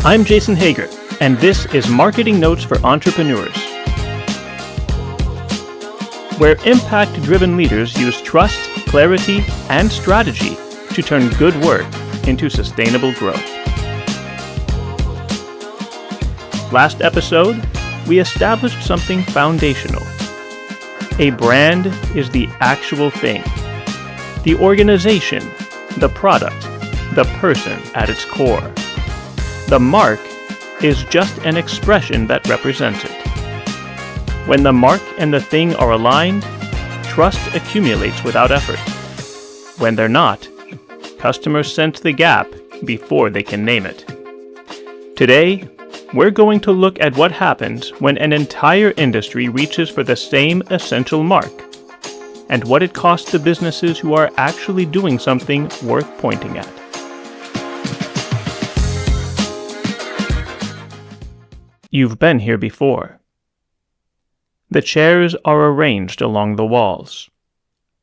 I'm Jason Hager, and this is Marketing Notes for Entrepreneurs, where impact-driven leaders use trust, clarity, and strategy to turn good work into sustainable growth. Last episode, we established something foundational. A brand is the actual thing, the organization, the product, the person at its core. The mark is just an expression that represents it. When the mark and the thing are aligned, trust accumulates without effort. When they're not, customers sense the gap before they can name it. Today, we're going to look at what happens when an entire industry reaches for the same essential mark, and what it costs the businesses who are actually doing something worth pointing at. You've been here before. The chairs are arranged along the walls.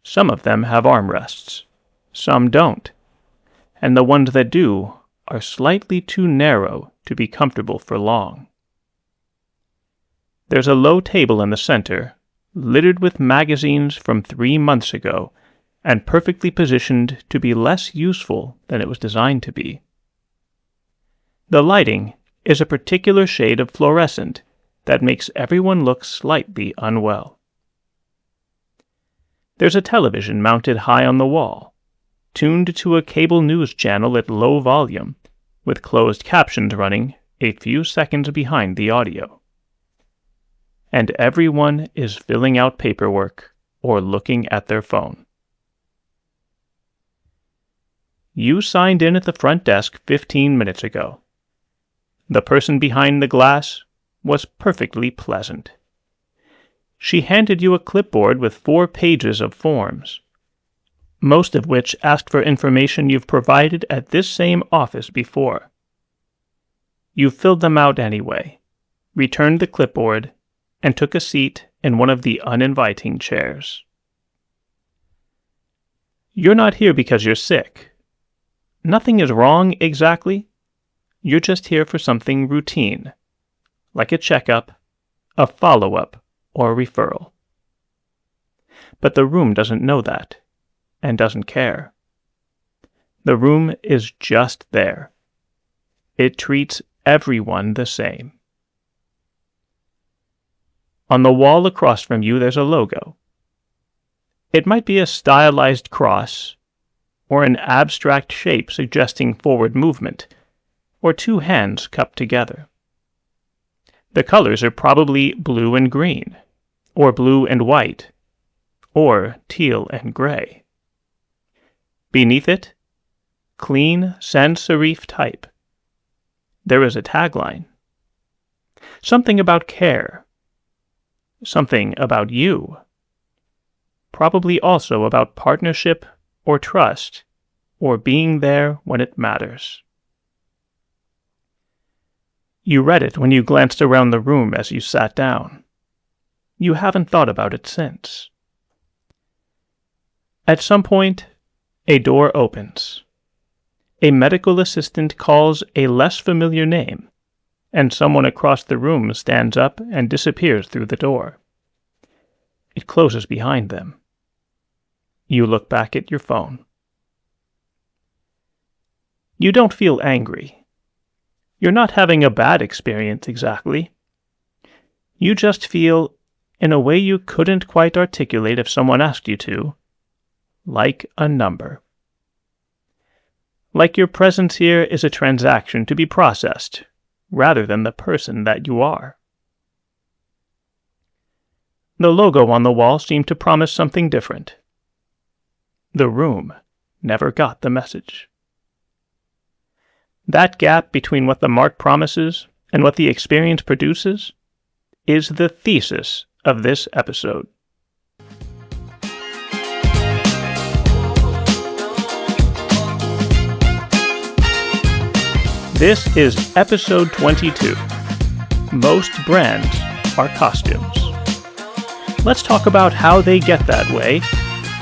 Some of them have armrests, some don't, and the ones that do are slightly too narrow to be comfortable for long. There's a low table in the center, littered with magazines from 3 months ago, and perfectly positioned to be less useful than it was designed to be. The lighting is a particular shade of fluorescent that makes everyone look slightly unwell. There's a television mounted high on the wall, tuned to a cable news channel at low volume, with closed captions running a few seconds behind the audio. And everyone is filling out paperwork or looking at their phone. You signed in at the front desk 15 minutes ago. The person behind the glass was perfectly pleasant. She handed you a clipboard with 4 pages of forms, most of which asked for information you've provided at this same office before. You filled them out anyway, returned the clipboard, and took a seat in one of the uninviting chairs. You're not here because you're sick. Nothing is wrong exactly. You're just here for something routine, like a checkup, a follow-up, or a referral. But the room doesn't know that, and doesn't care. The room is just there. It treats everyone the same. On the wall across from you, there's a logo. It might be a stylized cross, or an abstract shape suggesting forward movement, or 2 hands cupped together. The colors are probably blue and green, or blue and white, or teal and gray. Beneath it, clean sans serif type. There is a tagline. Something about care. Something about you. Probably also about partnership or trust, or being there when it matters. You read it when you glanced around the room as you sat down. You haven't thought about it since. At some point, a door opens. A medical assistant calls a less familiar name, and someone across the room stands up and disappears through the door. It closes behind them. You look back at your phone. You don't feel angry. You're not having a bad experience exactly. You just feel, in a way you couldn't quite articulate if someone asked you to, like a number. Like your presence here is a transaction to be processed, rather than the person that you are. The logo on the wall seemed to promise something different. The room never got the message. That gap between what the mark promises and what the experience produces is the thesis of this episode. This is episode 22. Most brands are costumes. Let's talk about how they get that way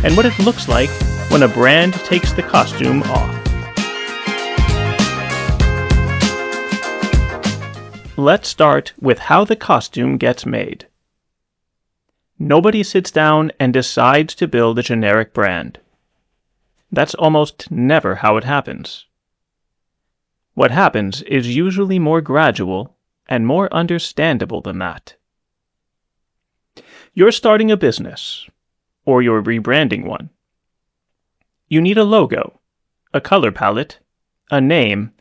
and what it looks like when a brand takes the costume off. Let's start with how the costume gets made. Nobody sits down and decides to build a generic brand. That's almost never how it happens. What happens is usually more gradual and more understandable than that. You're starting a business, or you're rebranding one. You need a logo, a color palette, a name,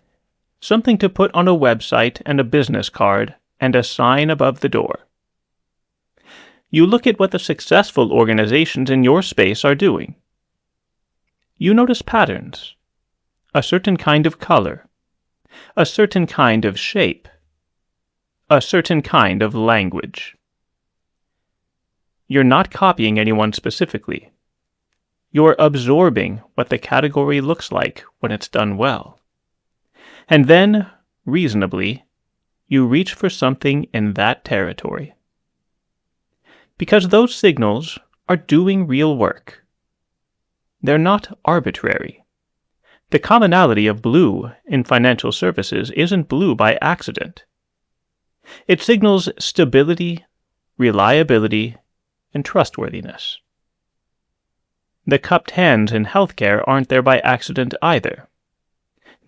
something to put on a website and a business card, and a sign above the door. You look at what the successful organizations in your space are doing. You notice patterns, a certain kind of color, a certain kind of shape, a certain kind of language. You're not copying anyone specifically. You're absorbing what the category looks like when it's done well. And then, reasonably, you reach for something in that territory. Because those signals are doing real work. They're not arbitrary. The commonality of blue in financial services isn't blue by accident. It signals stability, reliability, and trustworthiness. The cupped hands in healthcare aren't there by accident either.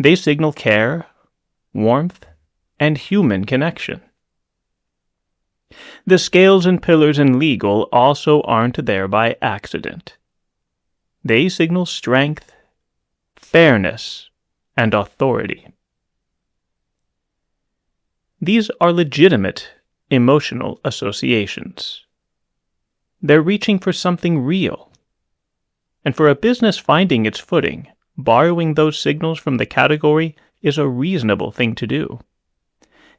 They signal care, warmth, and human connection. The scales and pillars in legal also aren't there by accident. They signal strength, fairness, and authority. These are legitimate emotional associations. They're reaching for something real. And for a business finding its footing, borrowing those signals from the category is a reasonable thing to do.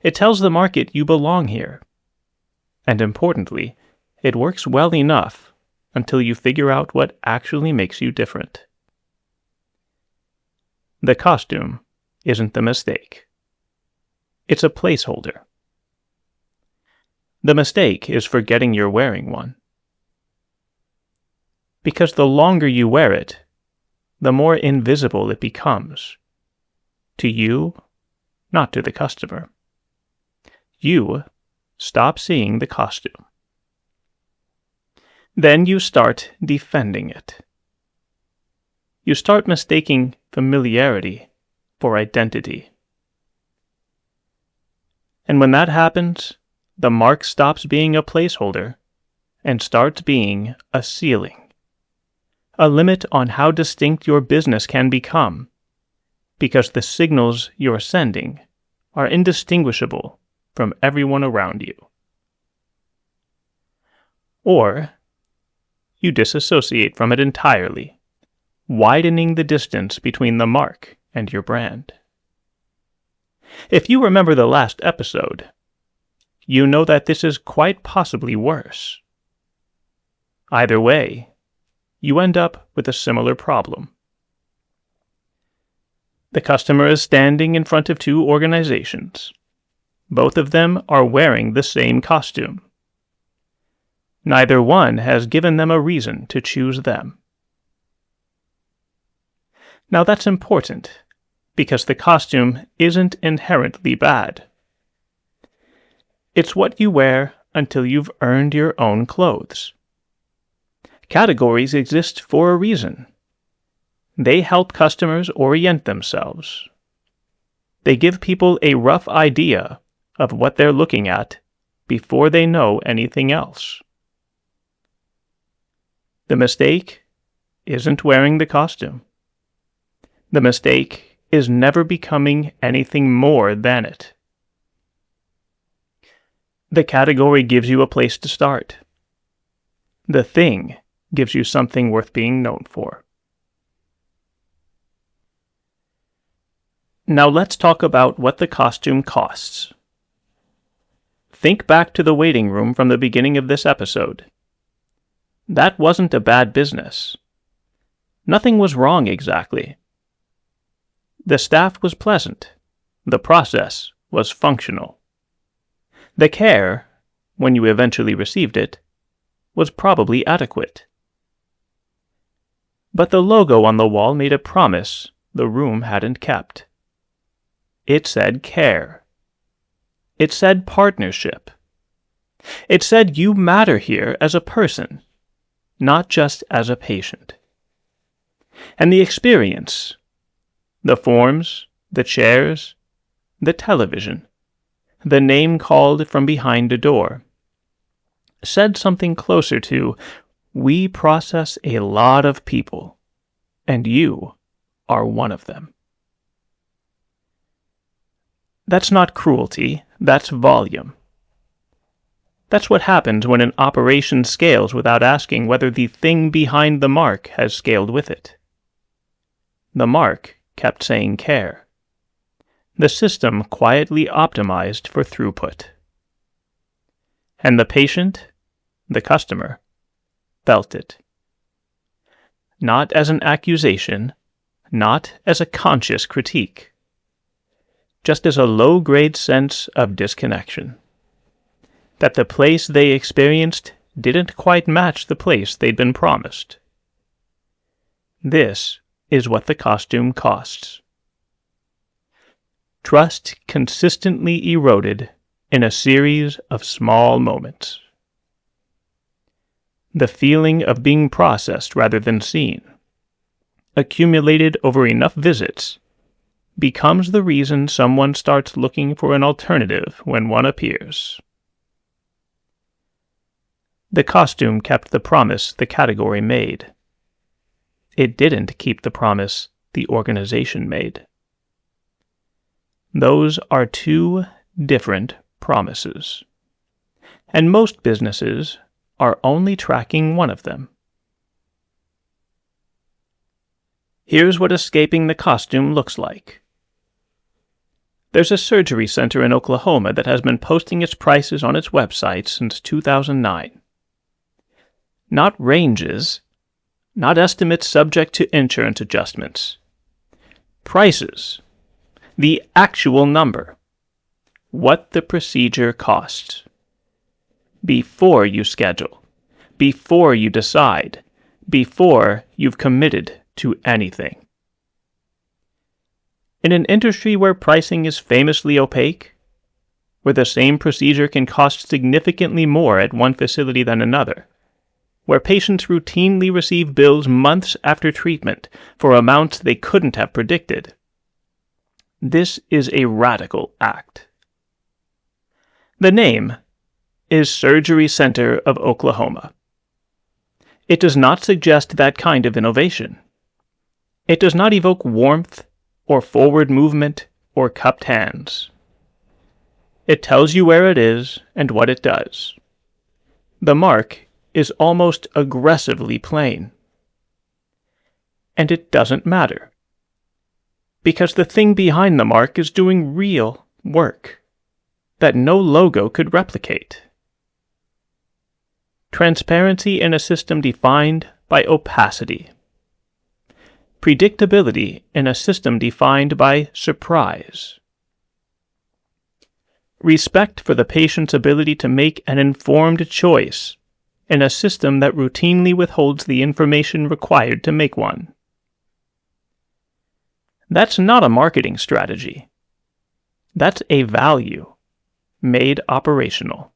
It tells the market you belong here. And importantly, it works well enough until you figure out what actually makes you different. The costume isn't the mistake. It's a placeholder. The mistake is forgetting you're wearing one. Because the longer you wear it, the more invisible it becomes. To you, not to the customer. You stop seeing the costume. Then you start defending it. You start mistaking familiarity for identity. And when that happens, the mark stops being a placeholder and starts being a ceiling. A limit on how distinct your business can become, because the signals you're sending are indistinguishable from everyone around you. Or you disassociate from it entirely, widening the distance between the mark and your brand. If you remember the last episode, you know that this is quite possibly worse. Either way, you end up with a similar problem. The customer is standing in front of two organizations. Both of them are wearing the same costume. Neither one has given them a reason to choose them. Now that's important, because the costume isn't inherently bad. It's what you wear until you've earned your own clothes. Categories exist for a reason. They help customers orient themselves. They give people a rough idea of what they're looking at before they know anything else. The mistake isn't wearing the costume. The mistake is never becoming anything more than it. The category gives you a place to start. The thing gives you something worth being known for. Now let's talk about what the costume costs. Think back to the waiting room from the beginning of this episode. That wasn't a bad business. Nothing was wrong exactly. The staff was pleasant. The process was functional. The care, when you eventually received it, was probably adequate. But the logo on the wall made a promise the room hadn't kept. It said care. It said partnership. It said you matter here as a person, not just as a patient. And the experience, the forms, the chairs, the television, the name called from behind a door, said something closer to, we process a lot of people, and you are one of them. That's not cruelty, that's volume. That's what happens when an operation scales without asking whether the thing behind the mark has scaled with it. The mark kept saying care. The system quietly optimized for throughput. And the patient, the customer, felt it. Not as an accusation, not as a conscious critique, just as a low-grade sense of disconnection. That the place they experienced didn't quite match the place they'd been promised. This is what the costume costs. Trust consistently eroded in a series of small moments. The feeling of being processed rather than seen, accumulated over enough visits, becomes the reason someone starts looking for an alternative when one appears. The costume kept the promise the category made. It didn't keep the promise the organization made. Those are two different promises. And most businesses are only tracking one of them. Here's what escaping the costume looks like. There's a surgery center in Oklahoma that has been posting its prices on its website since 2009. Not ranges, not estimates subject to insurance adjustments. Prices, the actual number, what the procedure costs. Before you schedule, before you decide, before you've committed to anything. In an industry where pricing is famously opaque, where the same procedure can cost significantly more at one facility than another, where patients routinely receive bills months after treatment for amounts they couldn't have predicted. This is a radical act. The name is Surgery Center of Oklahoma. It does not suggest that kind of innovation. It does not evoke warmth or forward movement or cupped hands. It tells you where it is and what it does. The mark is almost aggressively plain. And it doesn't matter, because the thing behind the mark is doing real work that no logo could replicate. Transparency in a system defined by opacity. Predictability in a system defined by surprise. Respect for the patient's ability to make an informed choice in a system that routinely withholds the information required to make one. That's not a marketing strategy. That's a value made operational.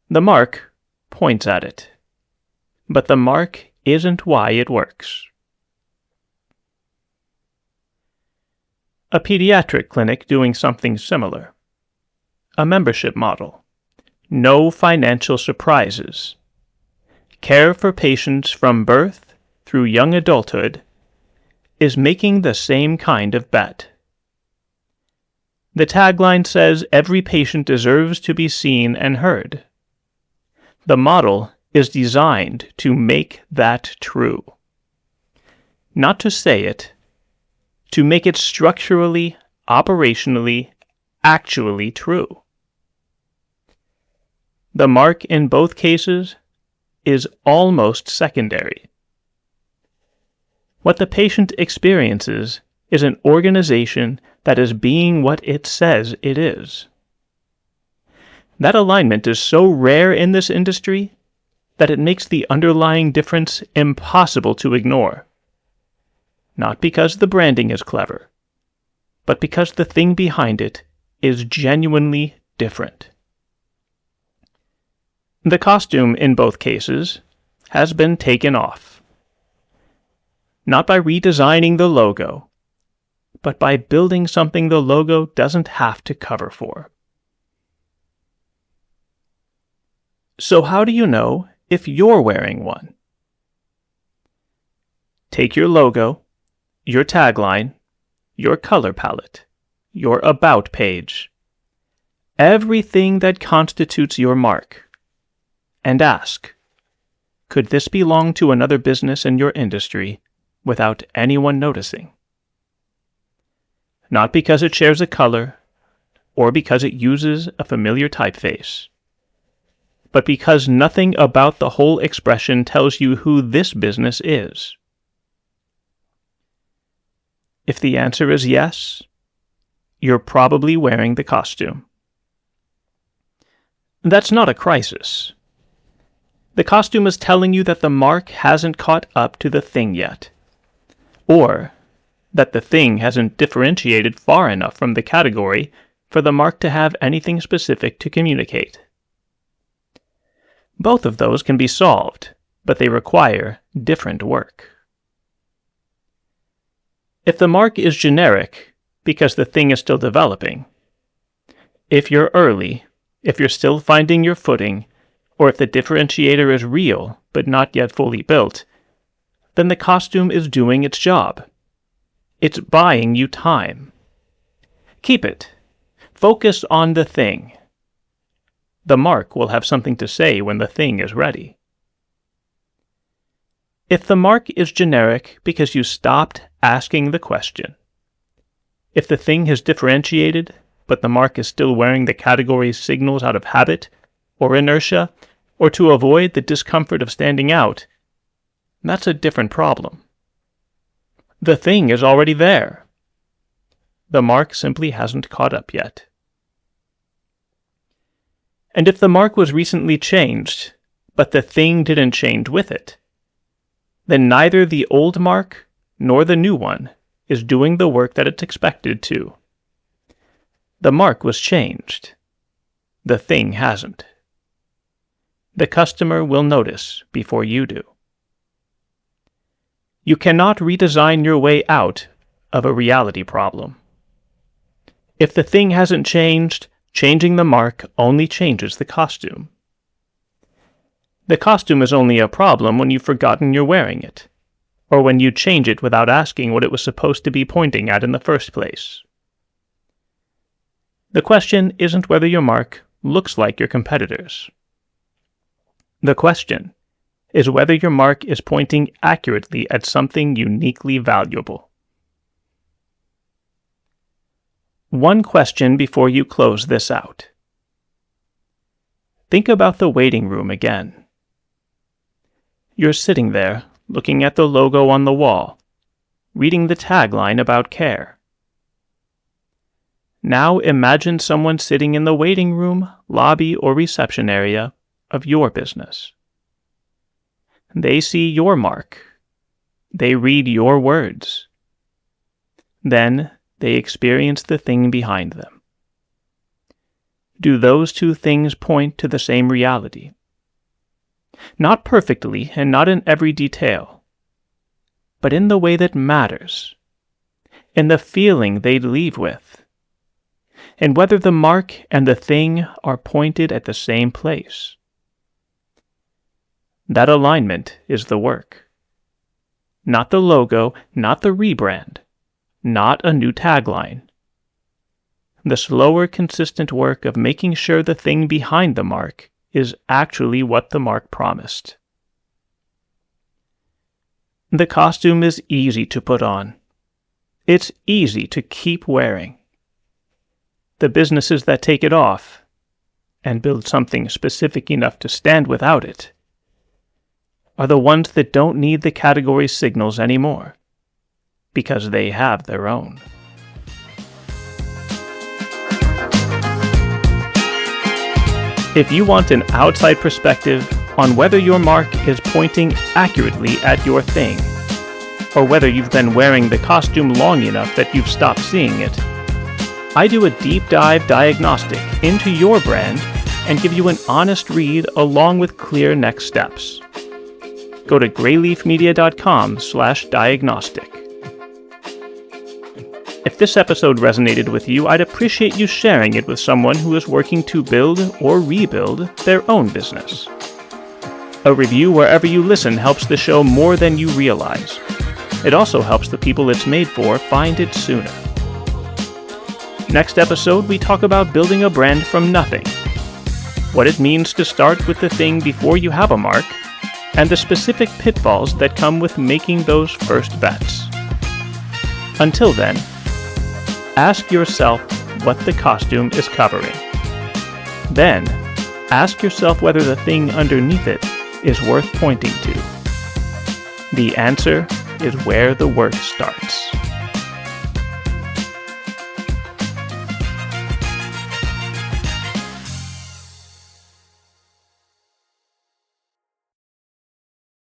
The mark points at it, but the mark isn't why it works. A pediatric clinic doing something similar. A membership model. No financial surprises. Care for patients from birth through young adulthood is making the same kind of bet. The tagline says every patient deserves to be seen and heard. The model is designed to make that true. Not to say it, to make it structurally, operationally, actually true. The mark in both cases is almost secondary. What the patient experiences is an organization that is being what it says it is. That alignment is so rare in this industry that it makes the underlying difference impossible to ignore. Not because the branding is clever, but because the thing behind it is genuinely different. The costume in both cases has been taken off. Not by redesigning the logo, but by building something the logo doesn't have to cover for. So how do you know if you're wearing one? Take your logo, your tagline, your color palette, your about page, everything that constitutes your mark, and ask, could this belong to another business in your industry without anyone noticing? Not because it shares a color or because it uses a familiar typeface, but because nothing about the whole expression tells you who this business is. If the answer is yes, you're probably wearing the costume. That's not a crisis. The costume is telling you that the mark hasn't caught up to the thing yet, or that the thing hasn't differentiated far enough from the category for the mark to have anything specific to communicate. Both of those can be solved, but they require different work. If the mark is generic because the thing is still developing, if you're early, if you're still finding your footing, or if the differentiator is real but not yet fully built, then the costume is doing its job. It's buying you time. Keep it. Focus on the thing. The mark will have something to say when the thing is ready. If the mark is generic because you stopped asking the question, if the thing has differentiated, but the mark is still wearing the category's signals out of habit or inertia, or to avoid the discomfort of standing out, that's a different problem. The thing is already there. The mark simply hasn't caught up yet. And if the mark was recently changed, but the thing didn't change with it, then neither the old mark nor the new one is doing the work that it's expected to. The mark was changed. The thing hasn't. The customer will notice before you do. You cannot redesign your way out of a reality problem. If the thing hasn't changed, changing the mark only changes the costume. The costume is only a problem when you've forgotten you're wearing it, or when you change it without asking what it was supposed to be pointing at in the first place. The question isn't whether your mark looks like your competitors. The question is whether your mark is pointing accurately at something uniquely valuable. One question before you close this out. Think about the waiting room again. You're sitting there, looking at the logo on the wall, reading the tagline about care. Now imagine someone sitting in the waiting room, lobby, or reception area of your business. They see your mark. They read your words. Then they experience the thing behind them. Do those two things point to the same reality? Not perfectly and not in every detail, but in the way that matters, in the feeling they leave with, and whether the mark and the thing are pointed at the same place. That alignment is the work. Not the logo, not the rebrand, not a new tagline. The slower, consistent work of making sure the thing behind the mark is actually what the mark promised. The costume is easy to put on. It's easy to keep wearing. The businesses that take it off and build something specific enough to stand without it are the ones that don't need the category signals anymore, because they have their own. If you want an outside perspective on whether your mark is pointing accurately at your thing, or whether you've been wearing the costume long enough that you've stopped seeing it, I do a deep dive diagnostic into your brand and give you an honest read along with clear next steps. Go to grayleafmedia.com/diagnostic. If this episode resonated with you, I'd appreciate you sharing it with someone who is working to build or rebuild their own business. A review wherever you listen helps the show more than you realize. It also helps the people it's made for find it sooner. Next episode, we talk about building a brand from nothing, what it means to start with the thing before you have a mark, and the specific pitfalls that come with making those first bets. Until then, ask yourself what the costume is covering. Then, ask yourself whether the thing underneath it is worth pointing to. The answer is where the work starts.